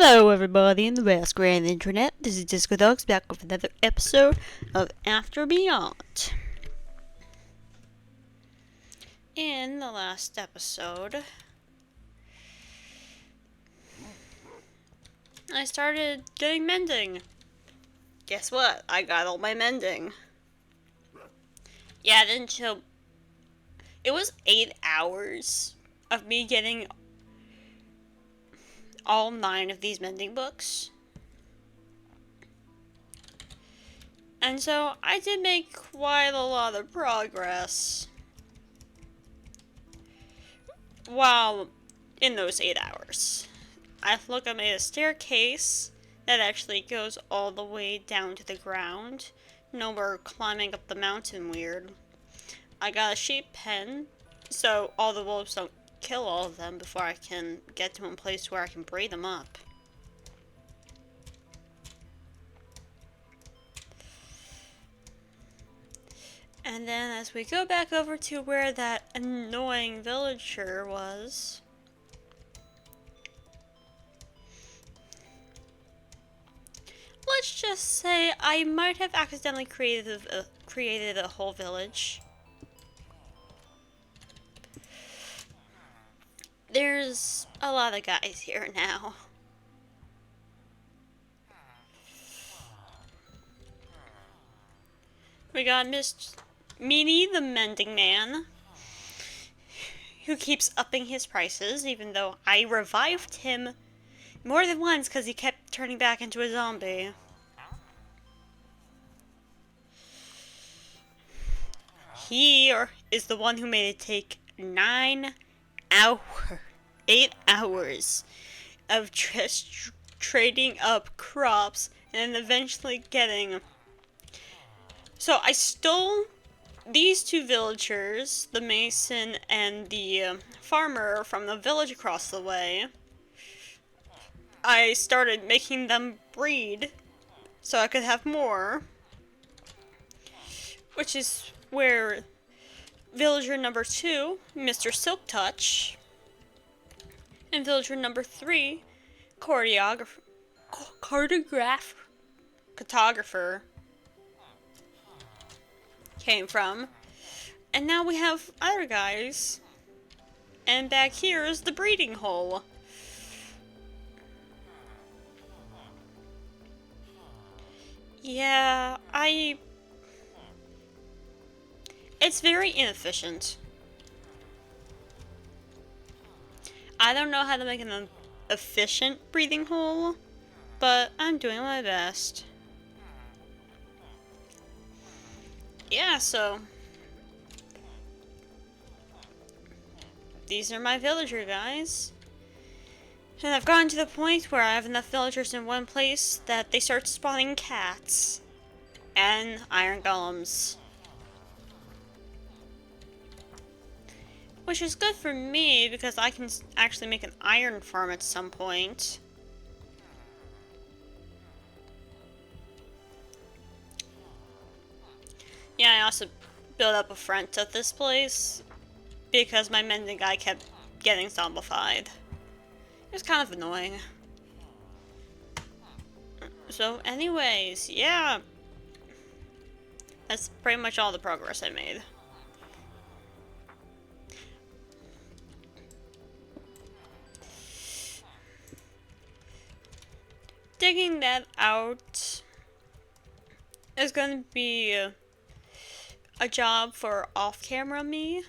Hello everybody in the vast grand internet, this is Discodogs back with another episode of After Beyond. In the last episode, I started getting mending. Guess what? I got all my mending. Yeah, it didn't show. It was 8 hours of me getting all 9 of these mending books. And so I did make quite a lot of progress while in those 8 hours. I made a staircase that actually goes all the way down to the ground. No more climbing up the mountain weird. I got a sheep pen, so all the wolves don't kill all of them before I can get to a place where I can breed them up. And then as we go back over to where that annoying villager was, let's just say I might have accidentally created a whole village. There's a lot of guys here now. We got Miss Meanie the Mending Man, who keeps upping his prices, even though I revived him more than once because he kept turning back into a zombie. He is the one who made it take 8 hours of just trading up crops and then eventually getting. So I stole these two villagers, the mason and the farmer, from the village across the way. I started making them breed so I could have more, which is where villager number 2, Mr. Silk Touch, and villager number 3, cartographer, came from. And now we have other guys. And back here is the breeding hole. Yeah, it's very inefficient. I don't know how to make an efficient breathing hole, but I'm doing my best. Yeah, so these are my villager guys. And I've gotten to the point where I have enough villagers in one place that they start spawning cats and iron golems. Which is good for me because I can actually make an iron farm at some point. Yeah, I also built up a front at this place because my mending guy kept getting zombified. It was kind of annoying. So anyways, yeah. That's pretty much all the progress I made. Digging that out is going to be a job for off-camera me.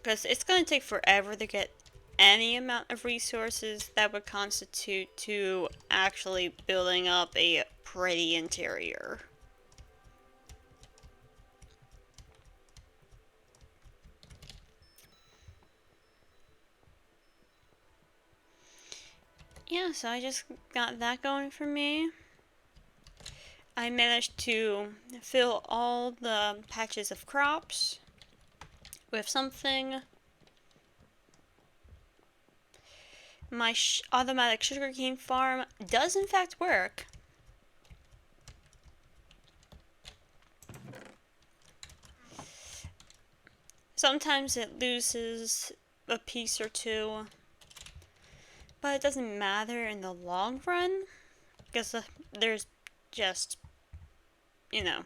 Because it's going to take forever to get any amount of resources that would constitute to actually building up a pretty interior. Yeah, so I just got that going for me. I managed to fill all the patches of crops with something. My automatic sugarcane farm does in fact work. Sometimes it loses a piece or two, but it doesn't matter in the long run because there's just, you know,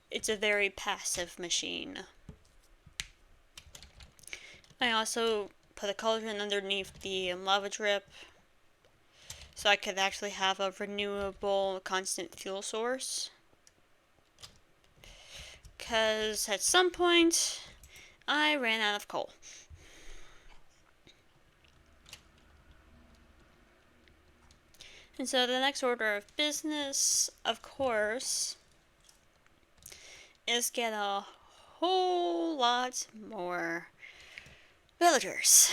it's a very passive machine. I also put a cauldron underneath the lava drip so I could actually have a renewable constant fuel source. Because at some point, I ran out of coal. And so the next order of business, of course, is get a whole lot more villagers.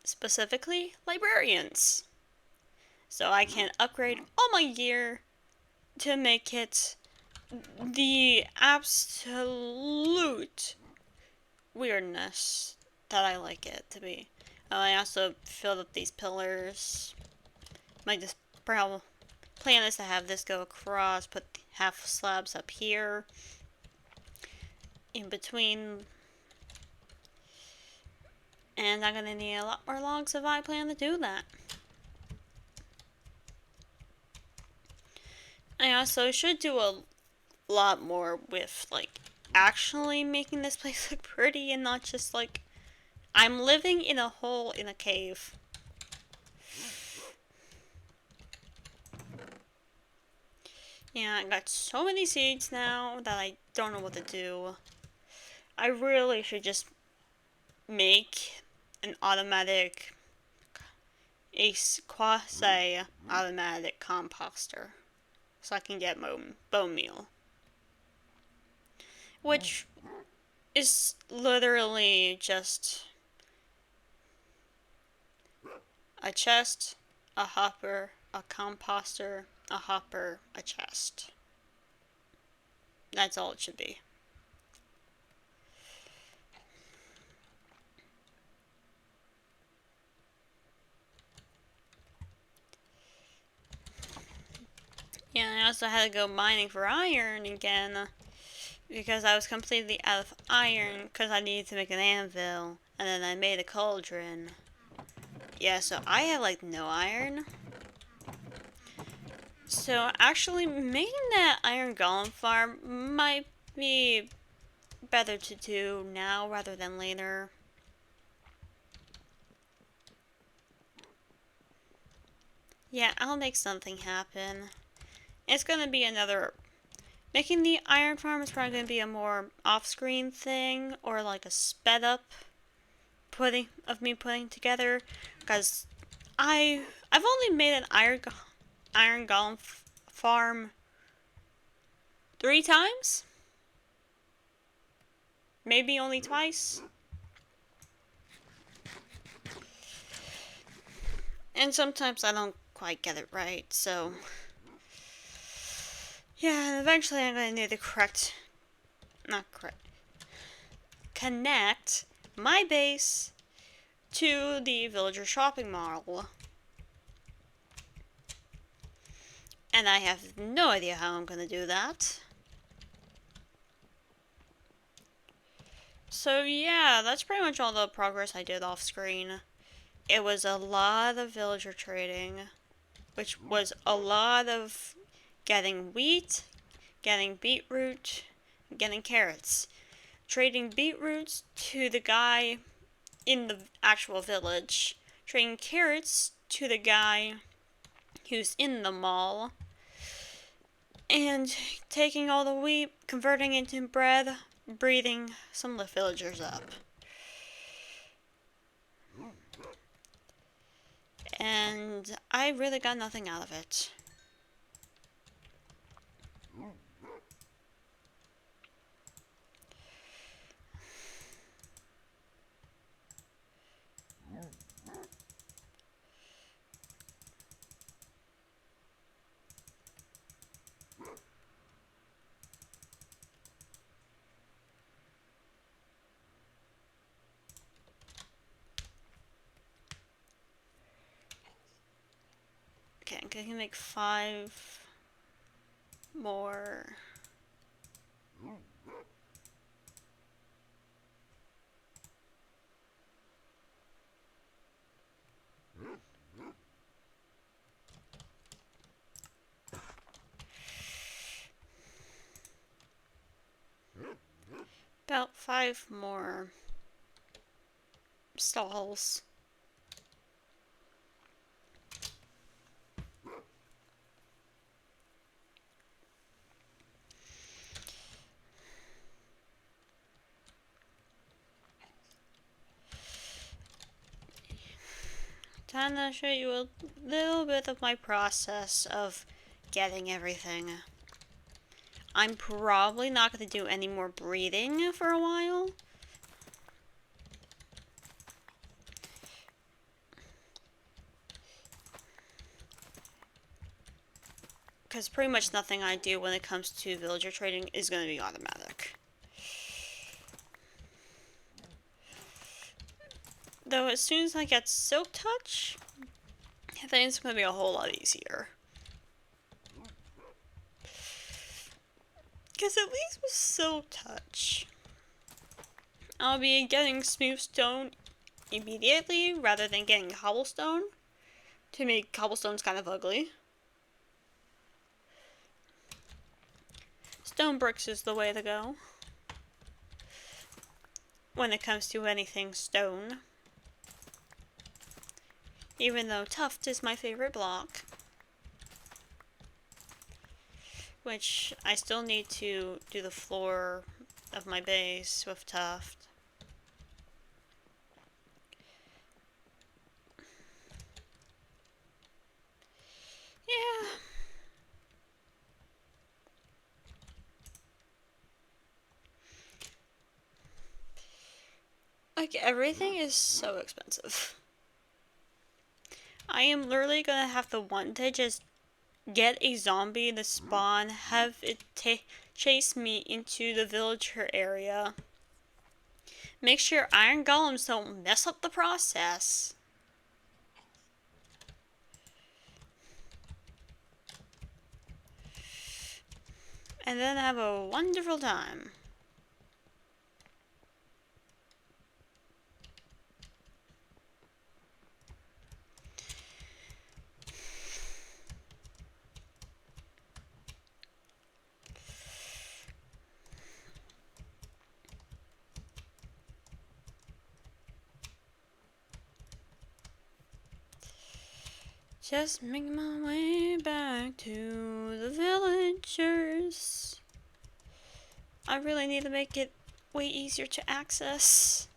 Specifically, librarians. So I can upgrade all my gear to make it the absolute weirdness that I like it to be. I also filled up these pillars. My plan is to have this go across, put half slabs up here, in between. And I'm gonna need a lot more logs if I plan to do that. I also should do a lot more with, like, actually making this place look pretty and not just, like, I'm living in a hole in a cave. Yeah, I got so many seeds now that I don't know what to do. I really should just make an automatic, a quasi-automatic composter so I can get bone meal. Which is literally just a chest, a hopper, a composter, a hopper, a chest. That's all it should be. Yeah, I also had to go mining for iron again because I was completely out of iron because I needed to make an anvil, and then I made a cauldron. Yeah, so I have like no iron. So actually making that iron golem farm might be better to do now rather than later. Yeah, I'll make something happen. It's gonna be another... Making the iron farm is probably gonna be a more off-screen thing, or like a sped up of me putting together, because I've only made an iron golem farm 3 times? Maybe only twice? And sometimes I don't quite get it right, so... Yeah, and eventually I'm gonna need to connect my base to the villager shopping mall. And I have no idea how I'm gonna do that. So yeah, that's pretty much all the progress I did off screen. It was a lot of villager trading, which was a lot of getting wheat, getting beetroot, getting carrots. Trading beetroots to the guy in the actual village. Trading carrots to the guy who's in the mall. And taking all the wheat, converting it into bread, breeding some of the villagers up. And I really got nothing out of it. Okay, I can make 5 more. About 5 more stalls. Time to show you a little bit of my process of getting everything. I'm probably not going to do any more breeding for a while. Because pretty much nothing I do when it comes to villager trading is going to be automatic. Though as soon as I get Silk Touch, I think it's going to be a whole lot easier. Because at least with Silk Touch, I'll be getting smooth stone immediately rather than getting cobblestone. To me, cobblestone's kind of ugly. Stone bricks is the way to go when it comes to anything stone. Even though tuft is my favorite block. Which I still need to do the floor of my base with tuft. Yeah. Like, everything is so expensive. I am literally gonna have to one day just get a zombie in the spawn, have it chase me into the villager area. Make sure iron golems don't mess up the process. And then have a wonderful time. Just making my way back to the villagers. I really need to make it way easier to access.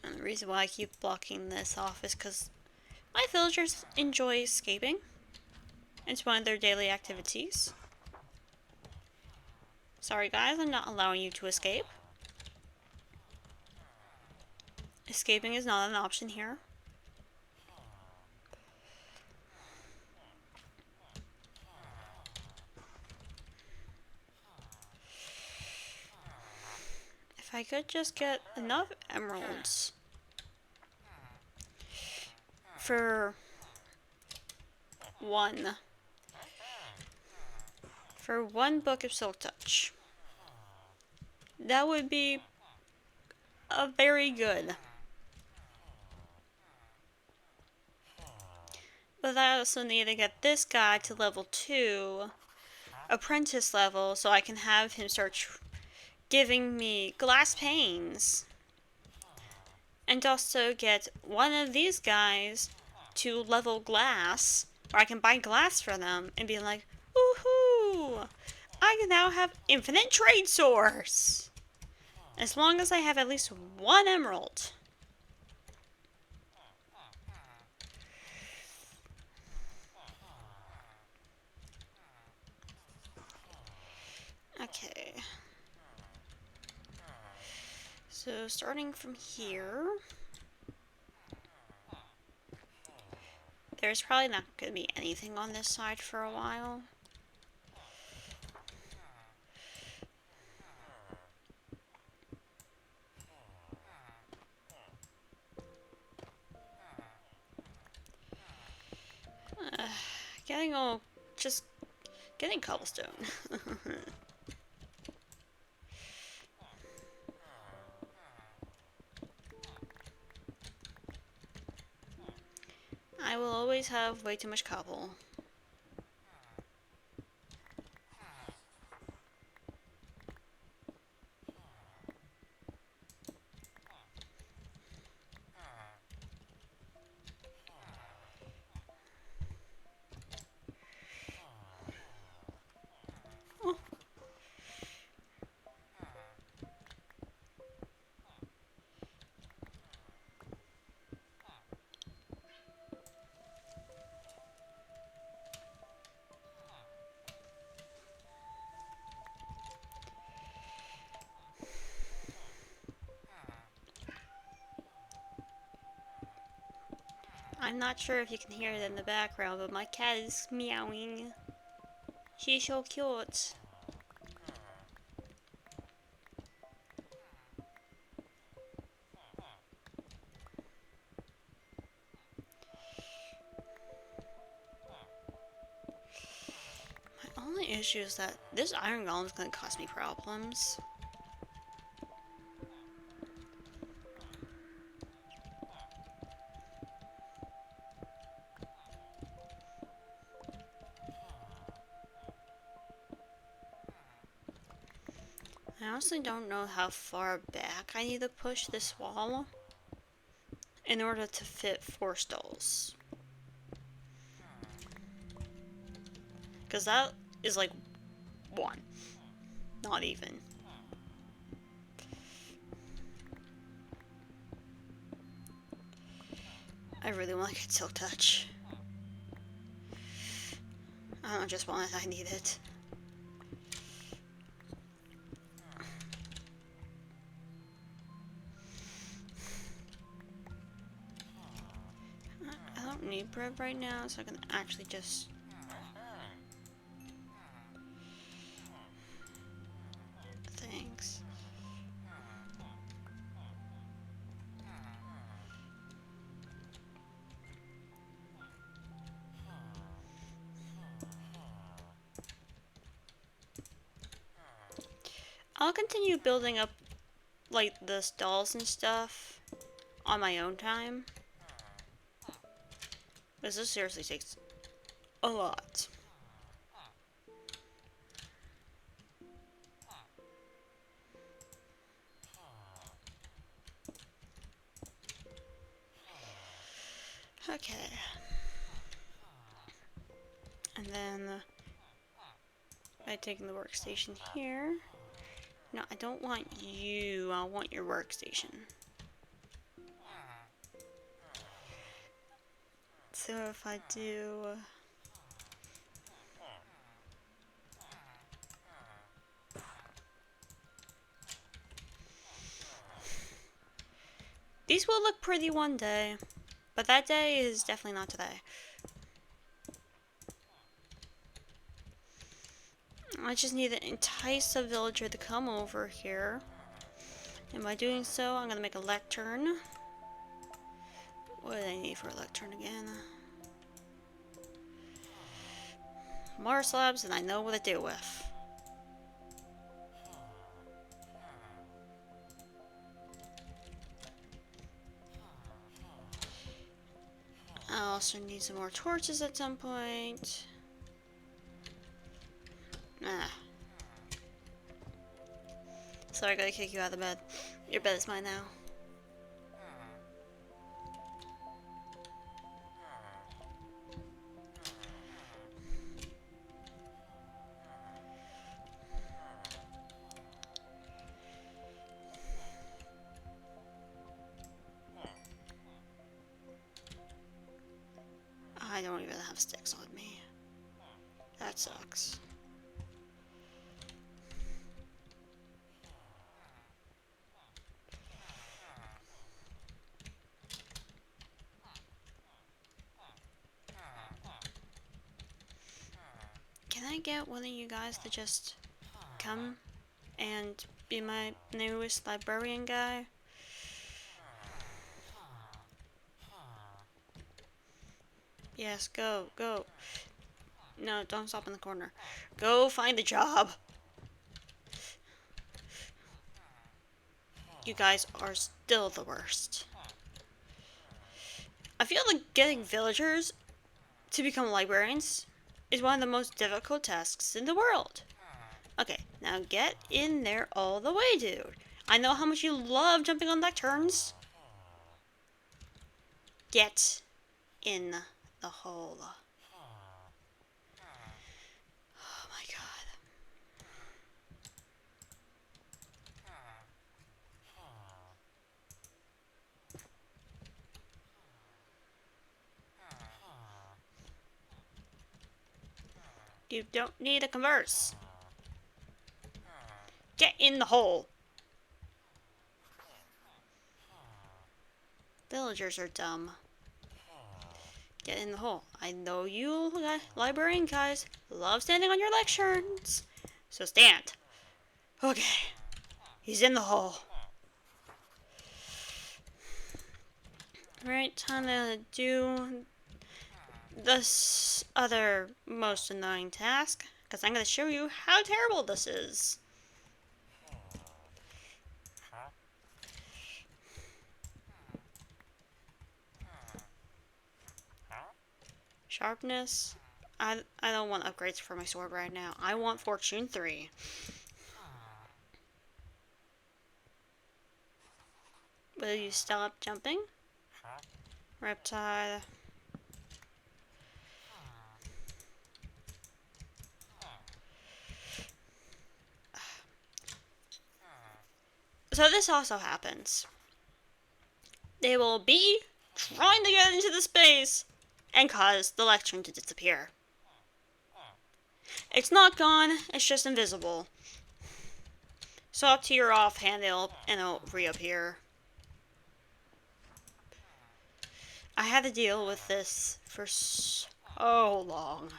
And the reason why I keep blocking this off is because my villagers enjoy escaping. It's one of their daily activities. Sorry guys, I'm not allowing you to escape. Escaping is not an option here. If I could just get enough emeralds for one book of Silk Touch, that would be a very good. But I also need to get this guy to level 2, apprentice level, so I can have him start giving me glass panes. And also get one of these guys to level glass, or I can buy glass for them and be like, woohoo! I can now have infinite trade source! As long as I have at least one emerald. Okay. So starting from here, there's probably not going to be anything on this side for a while. Getting cobblestone. I will always have way too much cobble. I'm not sure if you can hear it in the background, but my cat is meowing. She's so cute. My only issue is that this iron golem is going to cause me problems. I honestly don't know how far back I need to push this wall in order to fit 4 stalls. Because that is like 1. Not even. I really want to get Silk Touch. I don't just want it, I need it. I don't need bread right now, so I can actually just... Thanks. I'll continue building up, like, the stalls and stuff on my own time. Because this seriously takes a lot. Okay. And then by taking the workstation here. No, I don't want you. I want your workstation. So if I do... These will look pretty one day, but that day is definitely not today. I just need to entice a villager to come over here. And by doing so, I'm going to make a lectern. What do I need for a lectern again? More slabs than I know what to do with. I also need some more torches at some point. Ah. Sorry, I gotta kick you out of bed. Your bed is mine now. I don't even have sticks on me. That sucks. Can I get one of you guys to just come and be my newest librarian guy? Yes, go, go. No, don't stop in the corner. Go find a job. You guys are still the worst. I feel like getting villagers to become librarians is one of the most difficult tasks in the world. Okay, now get in there all the way, dude. I know how much you love jumping on lecterns. Get in the hole. Oh my god. You don't need to converse. Get in the hole. Villagers are dumb. Get in the hole. I know you librarian guys love standing on your lections. So stand. Okay. He's in the hole. Right, time to do this other most annoying task. Because I'm going to show you how terrible this is. Sharpness. I don't want upgrades for my sword right now. I want Fortune 3. Will you stop jumping? Reptile. So this also happens. They will be trying to get into the space and cause the lectern to disappear. It's not gone, it's just invisible. So up to your offhand, it'll reappear. I had to deal with this for so long.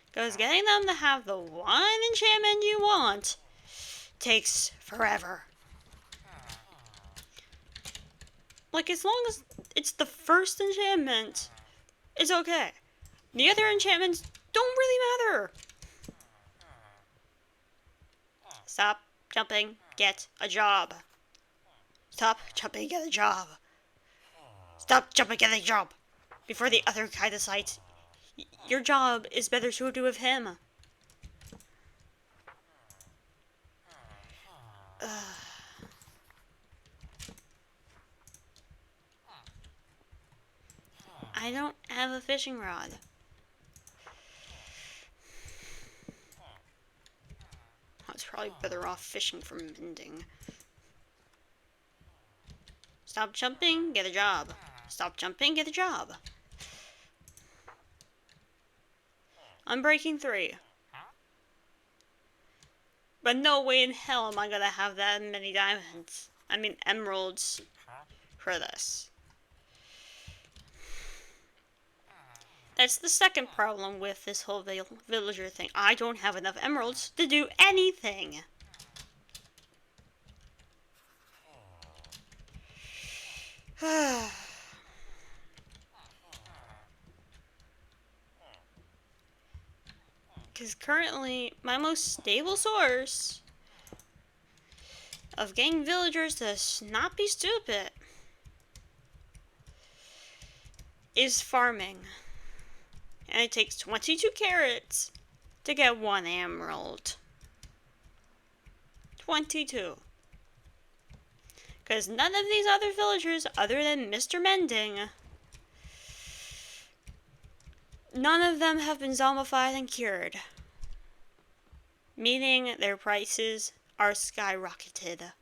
Because getting them to have the one enchantment you want takes forever. Like, as long as it's the first enchantment, it's okay. The other enchantments don't really matter. Stop jumping, get a job. Stop jumping, get a job. Stop jumping, get a job. Before the other guy decides your job is better suited with him. I don't have a fishing rod. I was probably better off fishing for mending. Stop jumping, get a job. Stop jumping, get a job. I'm breaking 3. But no way in hell am I gonna have that many diamonds. I mean emeralds for this. That's the second problem with this whole villager thing. I don't have enough emeralds to do anything. Because currently, my most stable source of getting villagers to not be stupid is farming. And it takes 22 carrots to get 1 emerald. 22. Because none of these other villagers, other than Mr. Mending, none of them have been zombified and cured. Meaning their prices are skyrocketed.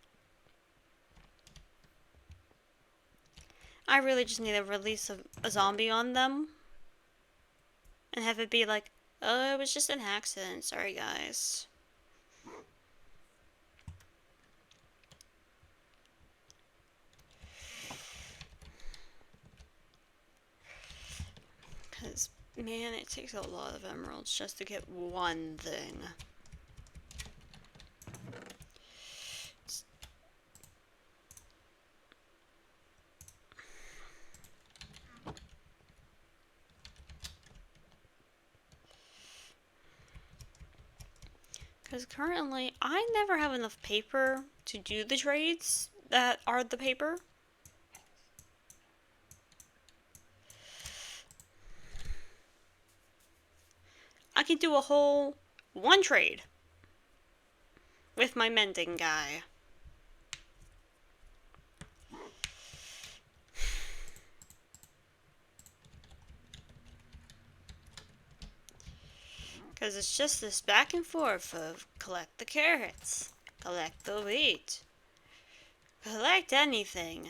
I really just need to release a zombie on them. And have it be like, oh, it was just an accident. Sorry, guys. Because, man, it takes a lot of emeralds just to get one thing. Because currently, I never have enough paper to do the trades that are the paper. I can do a whole 1 trade with my mending guy. Because it's just this back and forth of collect the carrots, collect the wheat, collect anything.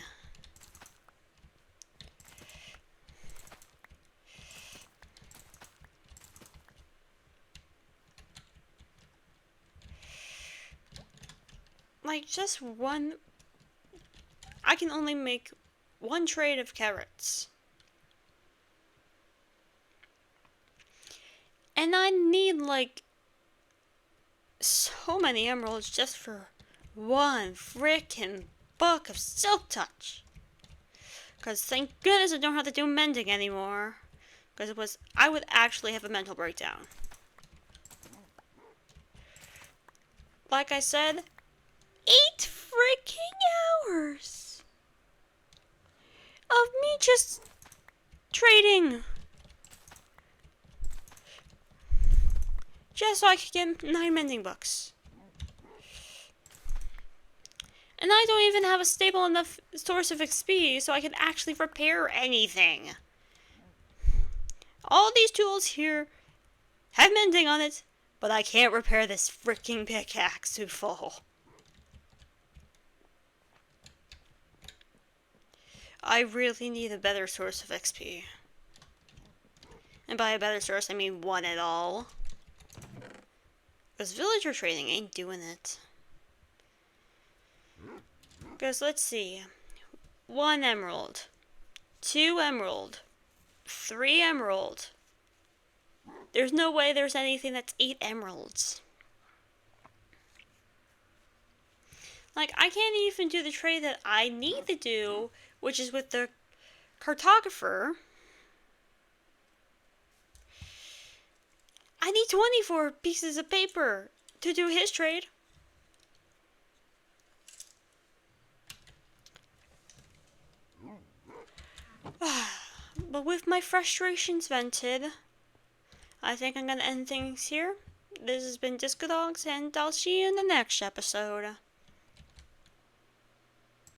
Like, just one. I can only make 1 trade of carrots. And I need like so many emeralds just for one frickin' book of Silk Touch. Because thank goodness I don't have to do mending anymore. Because I would actually have a mental breakdown. Like I said, 8 freaking hours of me just trading. Just so I could get 9 mending books. And I don't even have a stable enough source of XP so I can actually repair anything. All these tools here have mending on it, but I can't repair this freaking pickaxe to full. I really need a better source of XP. And by a better source, I mean one at all. Because villager trading ain't doing it. Because let's see. 1 emerald. 2 emerald. 3 emerald. There's no way there's anything that's 8 emeralds. Like, I can't even do the trade that I need to do, which is with the cartographer. I need 24 pieces of paper to do his trade. But with my frustrations vented, I think I'm going to end things here. This has been Discodogs, and I'll see you in the next episode.